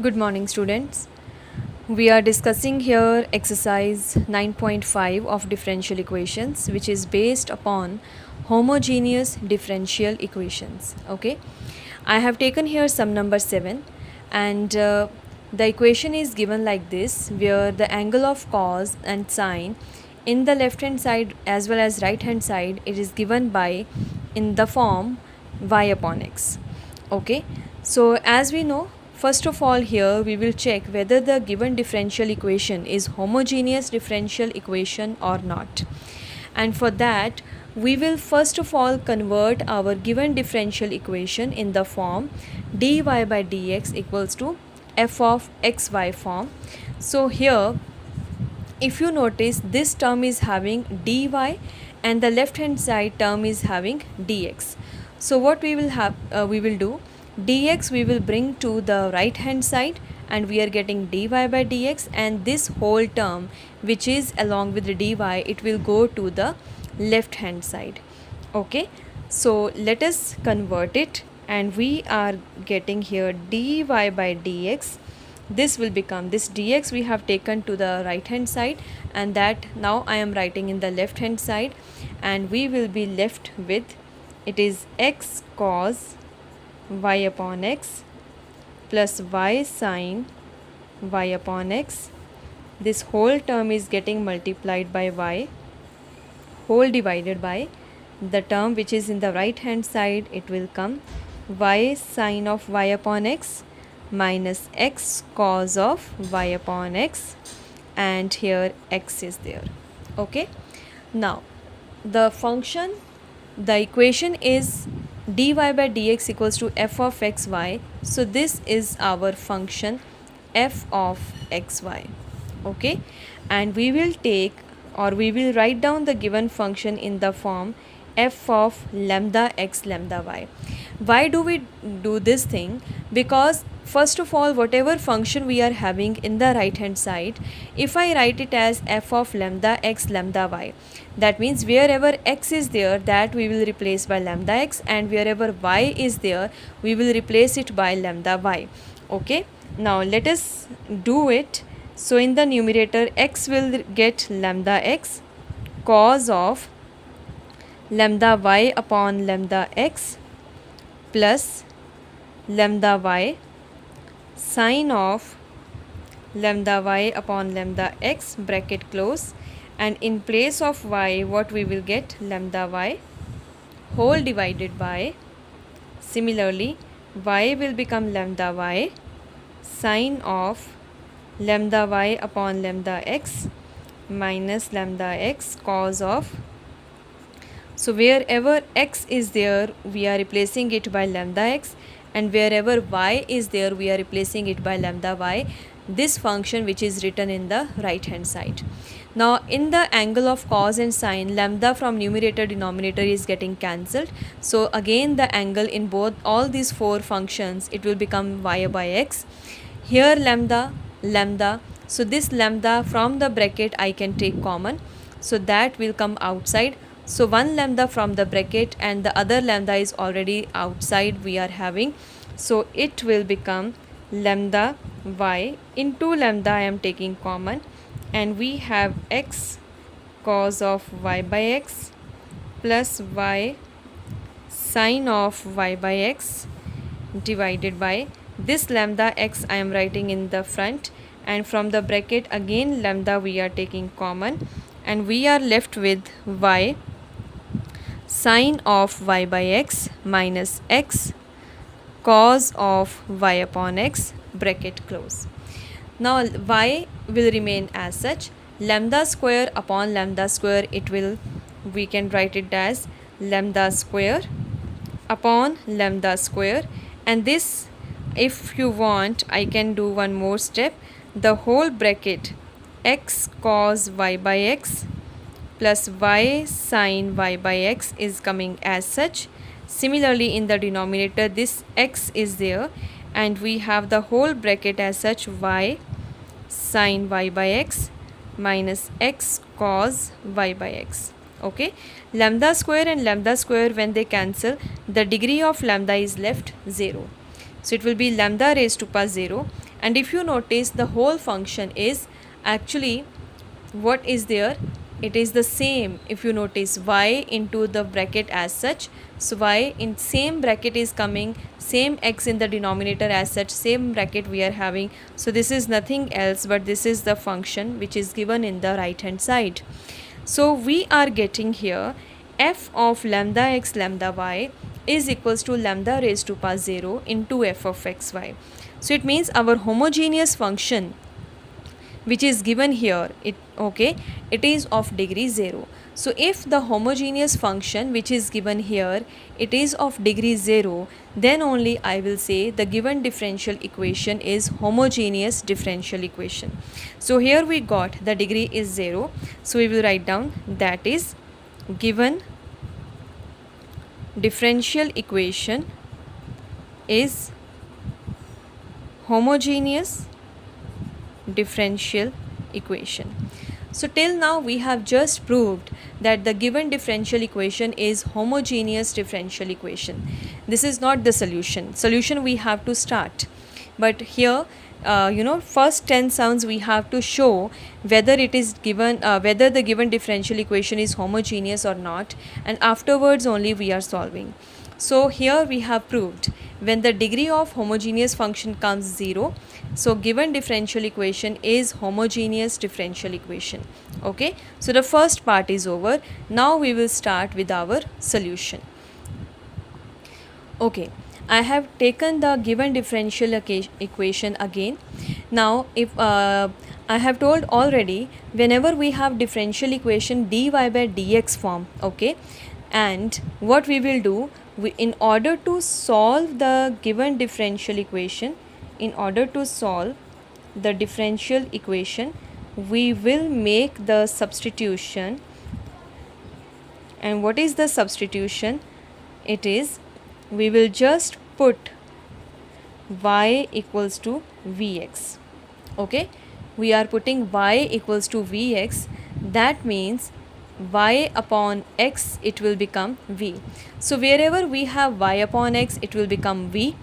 Good morning, students. We are discussing here exercise 9.5 of differential equations, which is based upon homogeneous differential equations. Okay, I have taken here sum number 7, and the equation is given like this, where the angle of cos and sine in the left hand side as well as right hand side, it is given by in the form y upon x. Okay, so as we know, first of all here we will check whether the given differential equation is homogeneous differential equation or not. And for that, we will first of all convert our given differential equation in the form dy by dx equals to f of xy form. So here, if you notice, this term is having dy and the left hand side term is having dx. So what we will have, we will do dx we will bring to the right hand side, and we are getting dy by dx, and this whole term which is along with the dy, it will go to the left hand side. Okay, so let us convert it, and we are getting here dy by dx. This will become, this dx we have taken to the right hand side, and that now I am writing in the left hand side, and we will be left with, it is x cos y upon x plus y sin y upon x. This whole term is getting multiplied by y, whole divided by the term which is in the right hand side, it will come y sin of y upon x minus x cos of y upon x, and here x is there. Okay, now the function, the equation is dy by dx equals to f of xy. So this is our function f of xy. Okay, and we will take, or we will write down the given function in the form f of lambda x lambda y. Why do we do this thing? Because first of all, whatever function we are having in the right hand side, if I write it as f of lambda x lambda y, that means wherever x is there, that we will replace by lambda x, and wherever y is there, we will replace it by lambda y. Okay, now let us do it. So in the numerator, x will get lambda x cos of lambda y upon lambda x plus lambda y sin of lambda y upon lambda x bracket close, and in place of y, what we will get, lambda y whole divided by, similarly y will become lambda y sin of lambda y upon lambda x minus lambda x cos of, so wherever x is there, we are replacing it by lambda x, and wherever y is there, we are replacing it by lambda y, this function which is written in the right hand side. Now in the angle of cos and sine, lambda from numerator denominator is getting cancelled, so again the angle in both all these four functions, it will become y by x. Here lambda, lambda, so this lambda from the bracket I can take common, so that will come outside. So one lambda from the bracket and the other lambda is already outside we are having, so it will become lambda y into lambda I am taking common, and we have x cos of y by x plus y sin of y by x divided by this lambda x I am writing in the front, and from the bracket again lambda we are taking common, and we are left with y sin of y by x minus x cos of y upon x bracket close. Now y will remain as such, lambda square upon lambda square, it will, we can write it as lambda square upon lambda square, and this, if you want, I can do one more step, the whole bracket x cos y by x plus y sin y by x is coming as such. Similarly in the denominator, this x is there, and we have the whole bracket as such, y sin y by x minus x cos y by x. Okay, lambda square and lambda square, when they cancel, the degree of lambda is left 0. So it will be lambda raised to power 0, And if you notice, the whole function is actually what is there, it is the same. If you notice, y into the bracket as such, so y in same bracket is coming, same x in the denominator as such, same bracket we are having. So this is nothing else but this is the function which is given in the right hand side. So we are getting here f of lambda x lambda y is equals to lambda raised to power 0 into f of xy. So it means our homogeneous function which is given here, it is of degree 0. So if the homogeneous function which is given here, it is of degree 0, then only I will say the given differential equation is homogeneous differential equation. So here we got the degree is 0, so we will write down that is given differential equation is homogeneous differential equation. So till now we have just proved that the given differential equation is homogeneous differential equation. This is not the solution. Solution we have to start. But here first 10 sounds we have to show whether it is given whether the given differential equation is homogeneous or not, and afterwards only we are solving. So here we have proved when the degree of homogeneous function comes 0, so given differential equation is homogeneous differential equation. Okay, so the first part is over. Now we will start with our solution. Okay, I have taken the given differential equation again. Now if I have told already, whenever we have differential equation dy by dx form, okay, and what we will do, in order to solve the given differential equation, we will make the substitution. And what is the substitution? It is, we will just put y equals to vx. Okay, we are putting y equals to vx. That means y upon x, it will become v. So wherever we have y upon x, it will become v,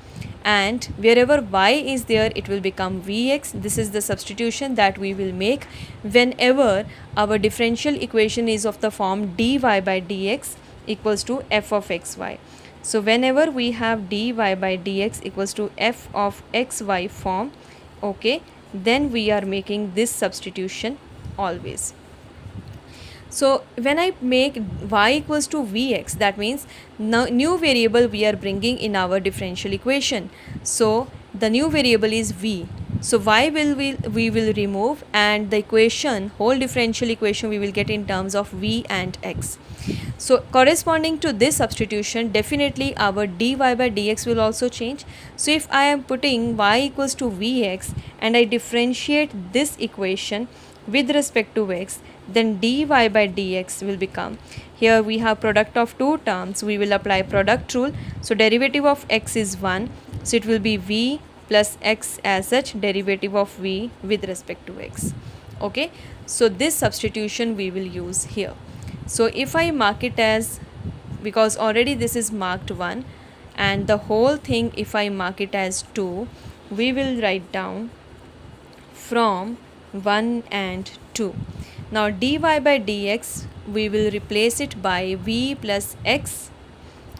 and wherever y is there, it will become vx. This is the substitution that we will make whenever our differential equation is of the form dy by dx equals to f of xy. So whenever we have dy by dx equals to f of xy form, okay, then we are making this substitution always. So when I make y equals to vx, that means new variable we are bringing in our differential equation. So the new variable is v. So y we will remove, and the equation, whole differential equation, we will get in terms of v and x. So corresponding to this substitution, definitely our dy by dx will also change. So if I am putting y equals to vx and I differentiate this equation with respect to x, then dy by dx will become, here we have product of two terms, we will apply product rule. So derivative of x is 1, so it will be v plus x as such, derivative of v with respect to x. Okay, so this substitution we will use here. So if I mark it as, because already this is marked 1, and the whole thing if I mark it as 2, we will write down from 1 and 2. Now dy by dx, we will replace it by v plus x.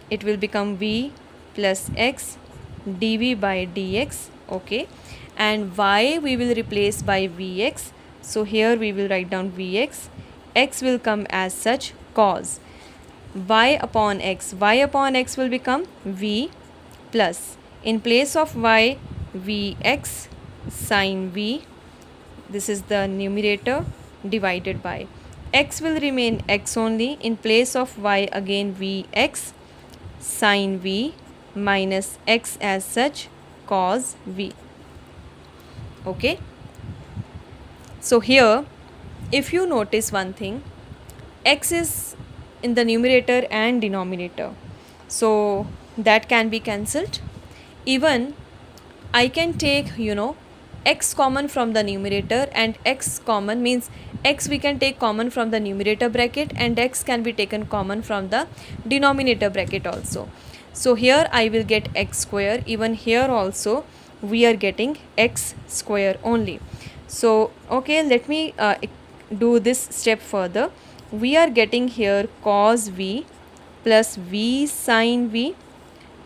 It will become v plus x dv by dx. Okay, and y we will replace by vx. So here we will write down vx. X will come as such, cos y upon x will become v plus, in place of y, vx sin v. This is the numerator, divided by x will remain x only, in place of y again vx sin v minus x as such, cos v. Okay, so here if you notice one thing, x is in the numerator and denominator, so that can be cancelled. Even I can take x common from the numerator, and x common means x we can take common from the numerator bracket, and x can be taken common from the denominator bracket also. So here I will get x square. Even here also we are getting x square only. So okay, let me do this step further. We are getting here cos v plus v sin v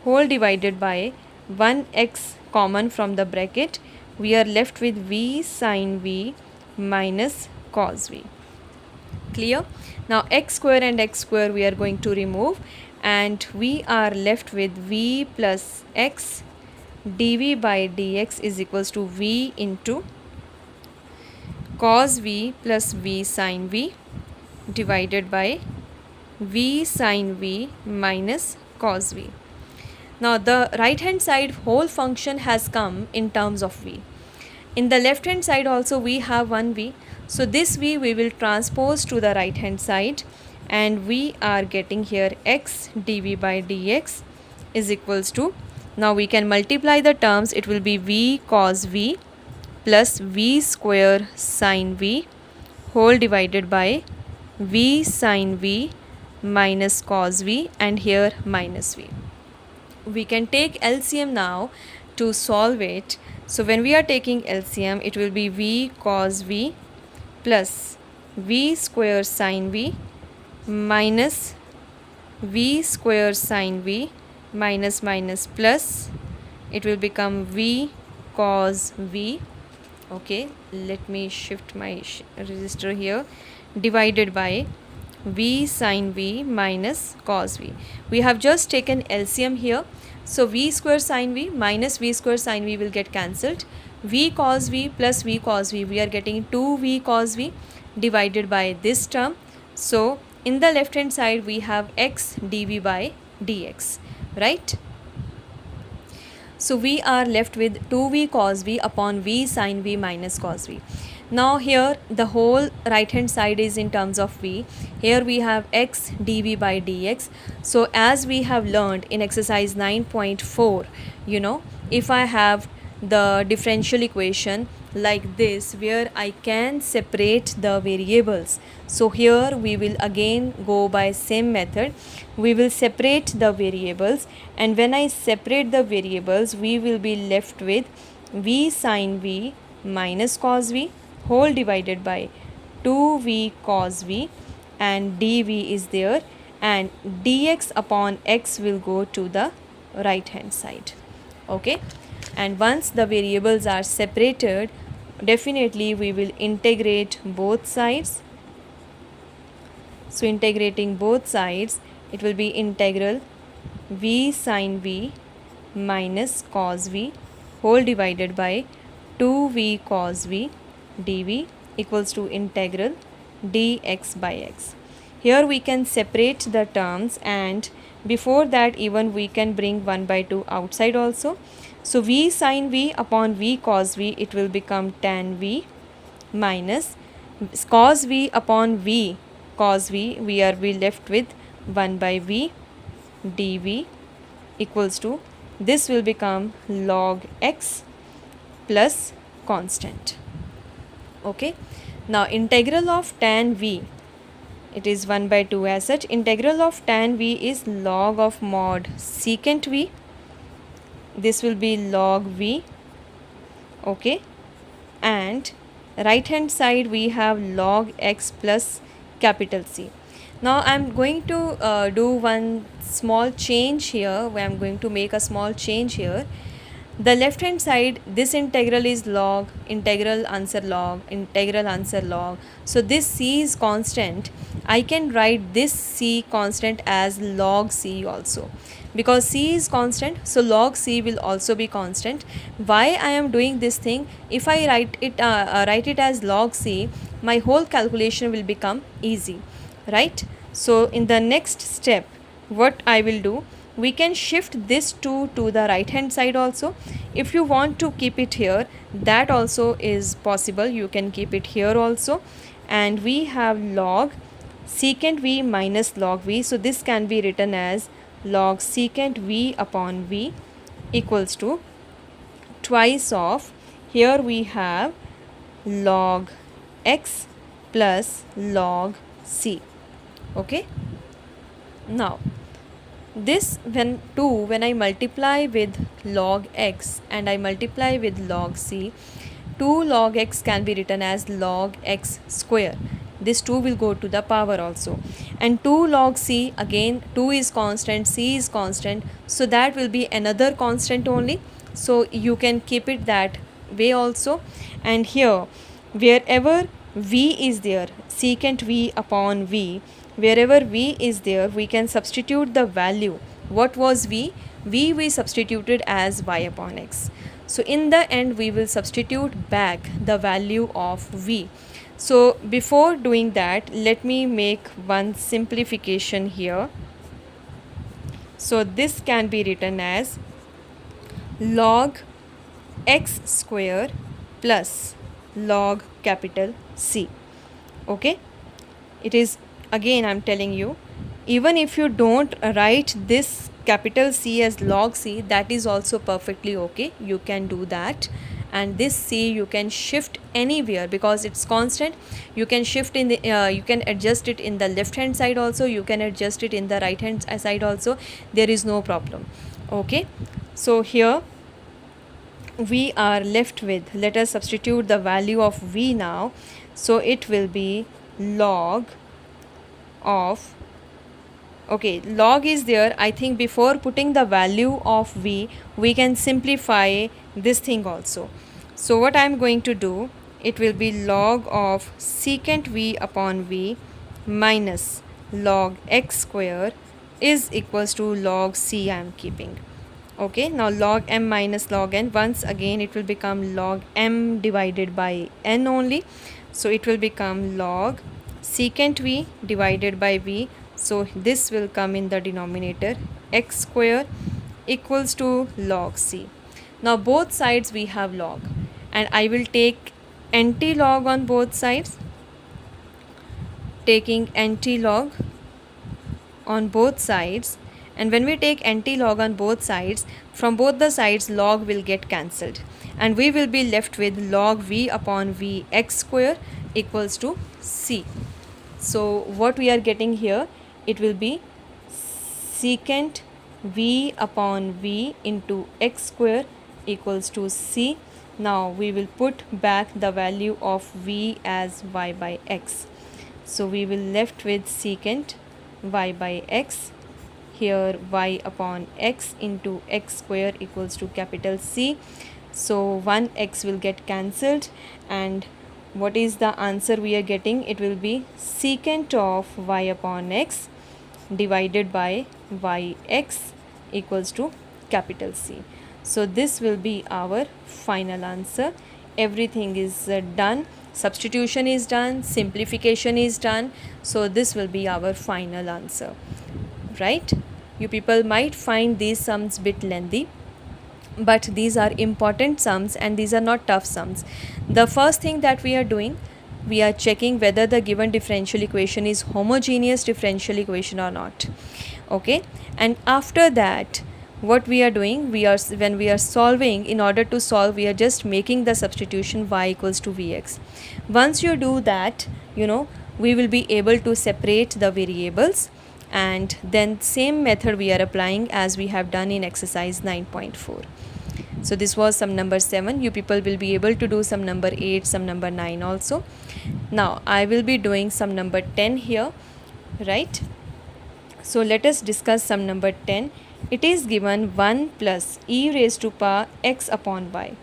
whole divided by 1x common from the bracket. We are left with v sin v minus cos v. Clear? Now x square and x square we are going to remove, and we are left with v plus x dv by dx is equals to v into cos v plus v sin v divided by v sin v minus cos v. Now the right hand side whole function has come in terms of v. In the left hand side also we have one v. So this v we will transpose to the right hand side, and we are getting here x dv by dx is equals to, now we can multiply the terms, it will be v cos v plus v square sin v whole divided by v sin v minus cos v, and here minus v. We can take LCM now to solve it. So when we are taking LCM, it will be v cos v plus v square sin v minus v square sin v minus minus plus, it will become v cos v. Okay, let me shift my register here, divided by v sin v minus cos v. We have just taken LCM here. So v square sin v minus v square sin v will get cancelled. V cos v plus v cos v, we are getting 2v cos v divided by this term. So in the left hand side we have x dv by dx, right? So we are left with 2v cos v upon v sin v minus cos v. Now here the whole right hand side is in terms of v. Here we have x dv by dx. So as we have learned in exercise 9.4, if I have the differential equation like this where I can separate the variables, so here we will again go by same method. We will separate the variables, and when I separate the variables we will be left with v sin v minus cos v whole divided by 2v cos v, and dv is there, and dx upon x will go to the right hand side. Okay, and once the variables are separated, definitely we will integrate both sides. So integrating both sides, it will be integral v sin v minus cos v whole divided by 2v cos v dv equals to integral dx by x. Here we can separate the terms, and before that even we can bring 1 by 2 outside also. So v sin v upon v cos v, it will become tan v minus cos v upon v cos v, we are left with 1 by v dv equals to, this will become log x plus constant. Okay, now integral of tan v, it is 1 by 2 as such. Integral of tan v is log of mod secant v. This will be log v. Okay, and right hand side we have log x plus capital C. Now I am going to do one small change here, where I am going to make a small change here. The left hand side, this integral is log, integral answer log, integral answer log. So this c is constant. I can write this c constant as log c also, because c is constant, so log c will also be constant. Why I am doing this thing? If I write it as log c, my whole calculation will become easy, right? So in the next step, what I will do, we can shift this 2 to the right hand side also. If you want to keep it here, that also is possible, you can keep it here also. And we have log secant v minus log v, so this can be written as log secant v upon v equals to twice of, here we have log x plus log c. Okay, now This when I multiply with log x and I multiply with log c, 2 log x can be written as log x square. This 2 will go to the power also. And 2 log c, again 2 is constant, c is constant, so that will be another constant only. So you can keep it that way also. And here wherever v is there, secant v upon v, wherever v is there, we can substitute the value. What was v? V we substituted as y upon x. So in the end we will substitute back the value of v. So before doing that, let me make one simplification here. So this can be written as log x square plus log capital C. Okay, it is, again I'm telling you, even if you don't write this capital C as log C, that is also perfectly okay. You can do that. And this C you can shift anywhere because it's constant. You can shift in the you can adjust it in the left hand side also, you can adjust it in the right hand side also, there is no problem. Okay, so here we are left with, let us substitute the value of v now. So it will be log of, okay, log is there. I think before putting the value of v, we can simplify this thing also. So what I am going to do, it will be log of secant v upon v minus log x square is equals to log c I am keeping. Okay, now log m minus log n, once again it will become log m divided by n only. So it will become log secant v divided by v. So this will come in the denominator, x square equals to log c. Now both sides we have log, and I will take anti-log on both sides. Taking anti-log on both sides, and when we take anti-log on both sides, from both the sides log will get cancelled, and we will be left with log v upon v x square equals to c. So what we are getting here, it will be secant v upon v into x square equals to c. Now we will put back the value of v as y by x. So we will left with secant y by x, here y upon x into x square equals to capital C. So one x will get cancelled, and what is the answer we are getting? It will be secant of y upon x divided by yx equals to capital C. So this will be our final answer. Everything is done. Substitution is done, simplification is done. So this will be our final answer, right? You people might find these sums bit lengthy, but these are important sums and these are not tough sums. The first thing that we are doing, we are checking whether the given differential equation is homogeneous differential equation or not. Okay, and after that what we are doing, when we are solving, in order to solve, we are just making the substitution y equals to vx. Once you do that, we will be able to separate the variables, and then same method we are applying as we have done in exercise 9.4. So this was sum number 7. You people will be able to do sum number 8, sum number 9 also. Now I will be doing sum number 10 here, right? So let us discuss sum number 10. It is given 1 plus e raised to power x upon y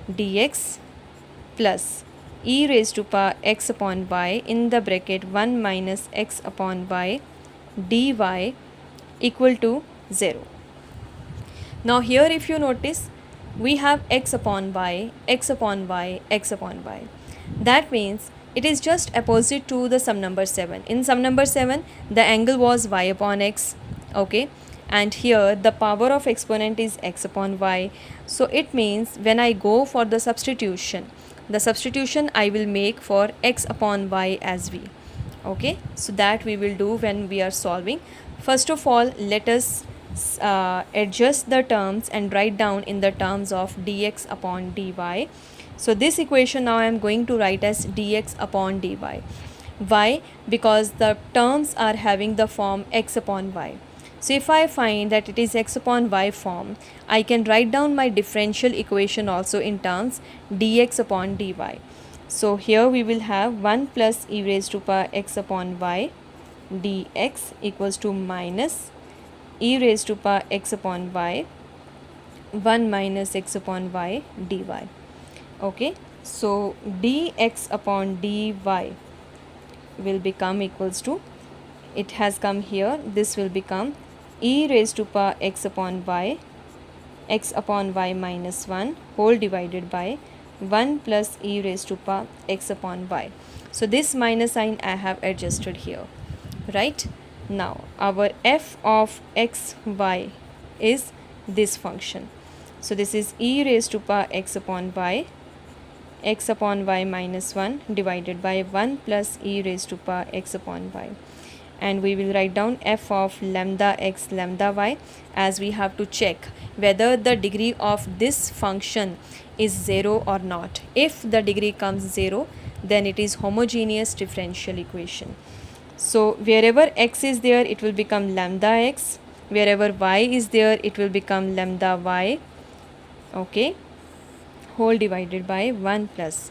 dx plus e raised to power x upon y in the bracket 1 minus x upon y dy equal to 0. Now here if you notice, we have x upon y, x upon y, x upon y. That means it is just opposite to the sum number 7. In sum number 7, the angle was y upon x, okay, and here the power of exponent is x upon y. So it means when I go for the substitution I will make for x upon y as v. Okay, so that we will do when we are solving. First of all, let us adjust the terms and write down in the terms of dx upon dy. So this equation now I am going to write as dx upon dy. Why? Because the terms are having the form x upon y. So if I find that it is x upon y form, I can write down my differential equation also in terms dx upon dy. So here we will have 1 plus e raised to power x upon y dx equals to minus e raised to power x upon y 1 minus x upon y dy. Okay, so dx upon dy will become equals to, it has come here, this will become e raised to power x upon y minus 1 whole divided by 1 plus e raised to power x upon y. So this minus sign I have adjusted here, right? Now our f of x y is this function. So this is e raised to power x upon y minus 1 divided by 1 plus e raised to power x upon y. And we will write down f of lambda x lambda y, as we have to check whether the degree of this function is 0 or not. If the degree comes 0, then it is homogeneous differential equation. So wherever x is there, it will become lambda x. Wherever y is there, it will become lambda y. Okay, whole divided by 1 plus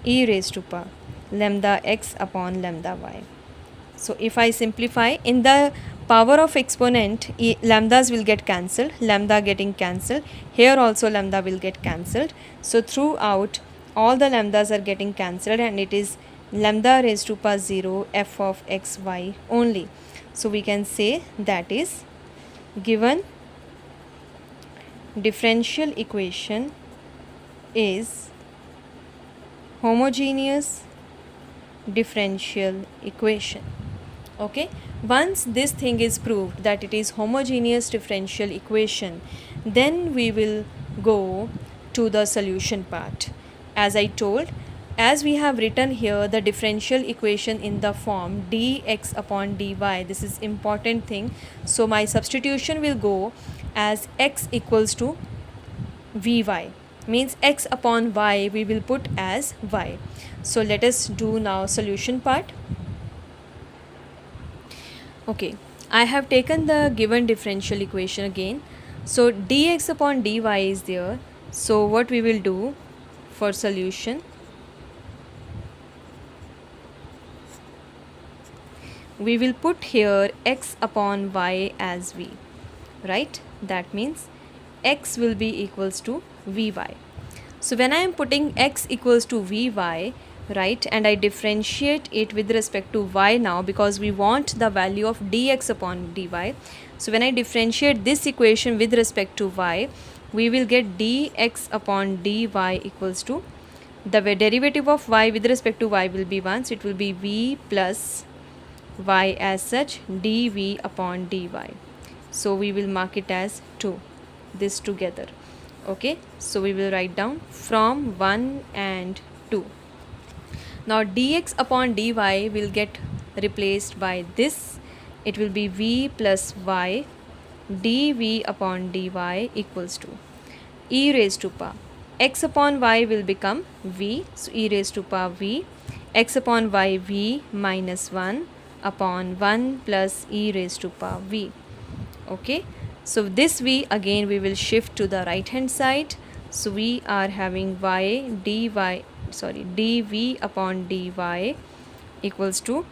e raised to power lambda x upon lambda y. So if I simplify, in the power of exponent, lambdas will get cancelled, lambda getting cancelled, here also lambda will get cancelled. So throughout all the lambdas are getting cancelled, and it is lambda raised to power 0 f of x y only. So we can say that is given differential equation is homogeneous differential equation. Okay, once this thing is proved that it is homogeneous differential equation, then we will go to the solution part. As I told, as we have written here the differential equation in the form dx upon dy, this is important thing. So my substitution will go as x equals to vy, means x upon y we will put as y. So let us do now solution part. Okay, I have taken the given differential equation again. So dx upon dy is there. So what we will do for solution, we will put here x upon y as v, right? That means x will be equals to vy. So when I am putting x equals to vy, right, and I differentiate it with respect to y now, because we want the value of dx upon dy. So when I differentiate this equation with respect to y, we will get dx upon dy equals to, the derivative of y with respect to y will be 1, so it will be v plus y as such dv upon dy. So we will mark it as 2, this together. Okay, so we will write down from 1 and 2. Now dx upon dy will get replaced by this. It will be v plus y dv upon dy equals to e raised to power x upon y will become v. So e raised to power v, x upon y v minus 1 upon 1 plus e raised to power v. Okay, so this v again we will shift to the right hand side. So we are having dv upon dy equals to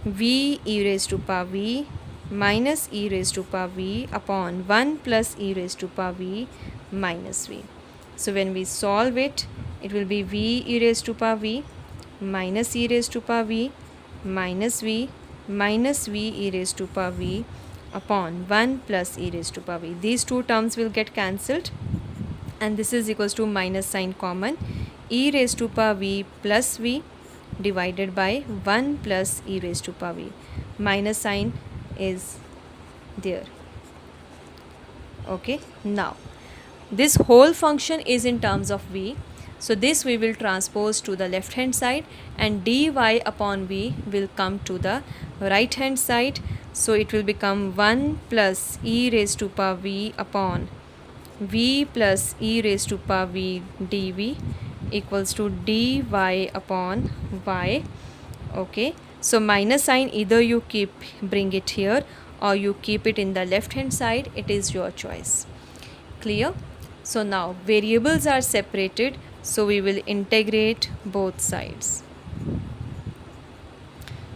v e raised to power v minus e raised to power v upon 1 plus e raised to power v minus v. So when we solve it, it will be v e raised to power v minus e raised to power v minus v e raised to power v upon 1 plus e raised to power v. These two terms will get cancelled, and this is equals to minus sign common, e raised to power v plus v divided by 1 plus e raised to power v. Minus sign is there. Okay, now this whole function is in terms of v. So this we will transpose to the left hand side, and dy upon v will come to the right hand side. So it will become 1 plus e raised to power v upon v plus e raised to power v dv equals to dy upon y. Okay, so minus sign either you bring it here, or you keep it in the left hand side, it is your choice. Clear? So now variables are separated, so we will integrate both sides.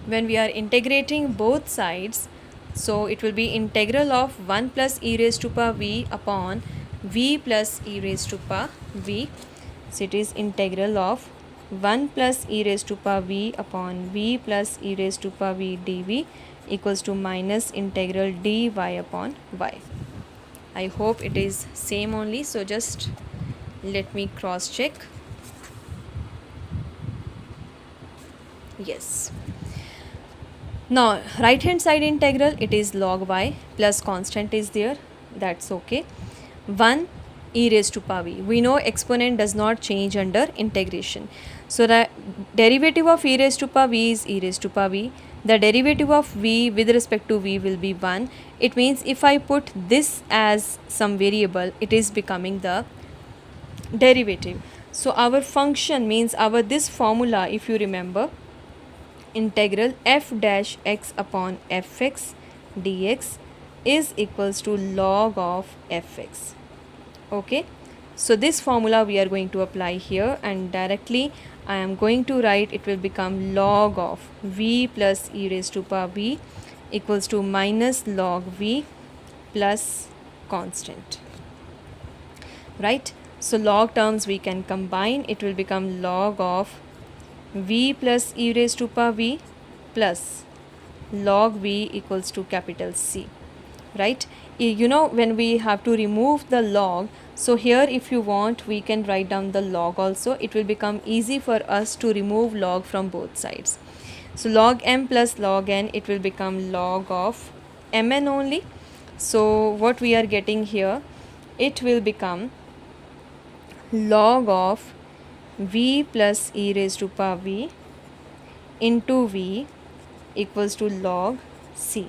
When we are integrating both sides, so it will be integral of 1 plus e raised to power v upon v plus e raised to power v. So it is integral of 1 plus e raised to power v upon v plus e raised to power v dv equals to minus integral dy upon y. I hope it is same only, so just let me cross check. Yes. Now right hand side integral, it is log y plus constant is there, that's okay. 1 e raised to power v. We know exponent does not change under integration. So the derivative of e raised to power v is e raised to power v. The derivative of v with respect to v will be 1. It means if I put this as some variable, it is becoming the derivative. So our function means our this formula, if you remember, integral f dash x upon fx dx is equals to log of fx. Okay, so this formula we are going to apply here, and directly I am going to write it will become log of v plus e raised to power v equals to minus log v plus constant, right? So log terms we can combine, it will become log of v plus e raised to power v plus log v equals to capital C, right? You know, when we have to remove the log, so here if you want we can write down the log also. It will become easy for us to remove log from both sides. So log m plus log n, it will become log of mn only. So what we are getting here, it will become log of v plus e raised to power v into v equals to log c.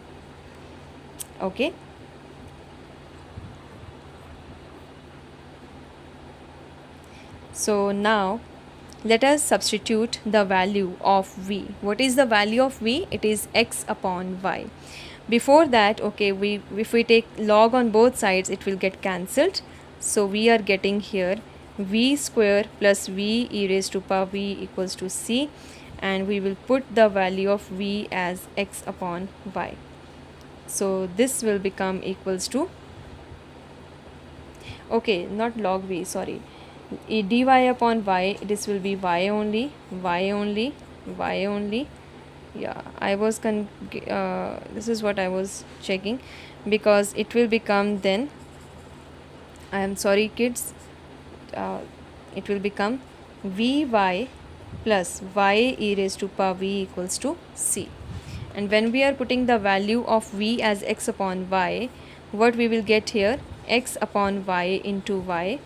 Okay. So now let us substitute the value of v. What is the value of v? It is x upon y. Before that, okay, if we take log on both sides, it will get cancelled. So we are getting here v square plus v e raised to power v equals to c, and we will put the value of v as x upon y. So this will become equals to, okay, not log v, sorry, dy upon y, this will be y only, y only, y only. Yeah, I was this is what I was checking, because it will become then, I am sorry kids, it will become vy plus y e raised to power v equals to c. And when we are putting the value of v as x upon y, what we will get here, x upon y into y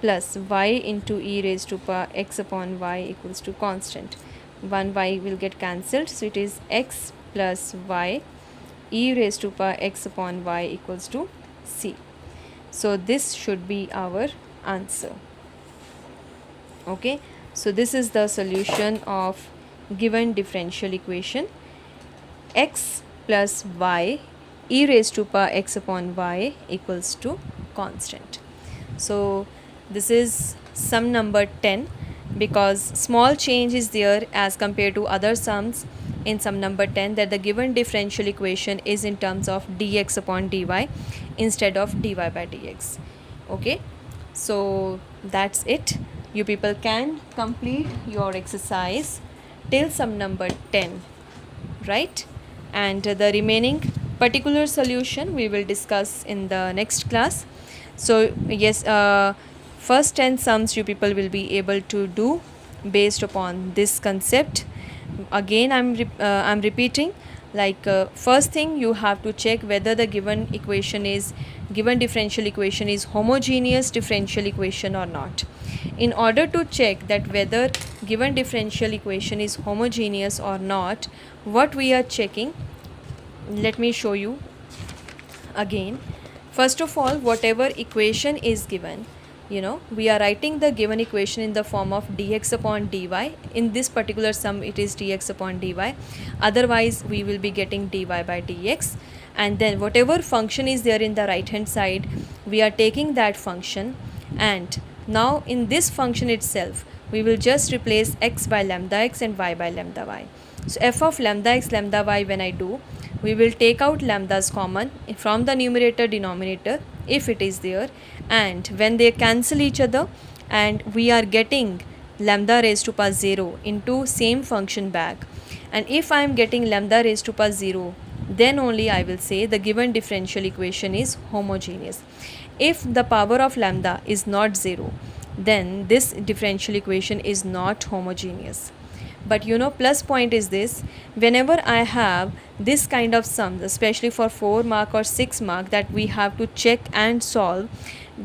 plus y into e raised to power x upon y equals to constant. 1 y will get cancelled, so it is x plus y e raised to power x upon y equals to c. So this should be our answer. Okay, so this is the solution of given differential equation, x plus y e raised to power x upon y equals to constant. So this is sum number 10, because small change is there as compared to other sums in sum number 10, that the given differential equation is in terms of dx upon dy instead of dy by dx. Okay, so that's it. You people can complete your exercise till sum number 10, right? And the remaining particular solution we will discuss in the next class. So yes, first 10 sums you people will be able to do based upon this concept. Again I'm repeating, like first thing you have to check whether the given differential equation is homogeneous differential equation or not. In order to check that whether given differential equation is homogeneous or not, what we are checking, let me show you again. First of all, whatever equation is given, you know, we are writing the given equation in the form of dx upon dy. In this particular sum it is dx upon dy, otherwise we will be getting dy by dx. and then whatever function is there in the right hand side, we are taking that function, and now in this function itself we will just replace x by lambda x and y by lambda y. So f of lambda x lambda y, when I do, we will take out lambdas common from the numerator denominator if it is there, and when they cancel each other, and we are getting lambda raised to power 0 into same function back, and if I am getting lambda raised to power 0, then only I will say the given differential equation is homogeneous. If the power of lambda is not 0, then this differential equation is not homogeneous. But plus point is this: whenever I have this kind of sums, especially for 4 mark or 6 mark, that we have to check and solve,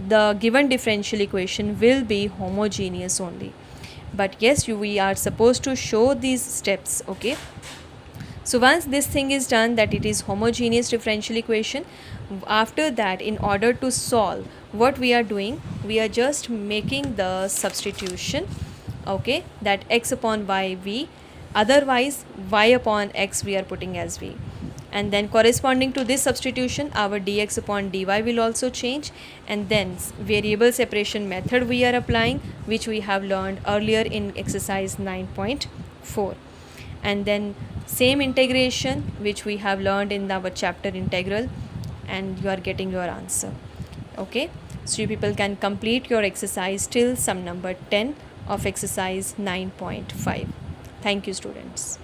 the given differential equation will be homogeneous only. But yes, we are supposed to show these steps. Okay, so once this thing is done, that it is homogeneous differential equation, after that, in order to solve, what we are doing, we are just making the substitution, okay, that x upon y v, otherwise y upon x we are putting as v, and then corresponding to this substitution our dx upon dy will also change, and then variable separation method we are applying, which we have learned earlier in exercise 9.4, and then same integration which we have learned in our chapter integral, and you are getting your answer. Okay, so you people can complete your exercise till sum number 10 of exercise 9.5. Thank you, students.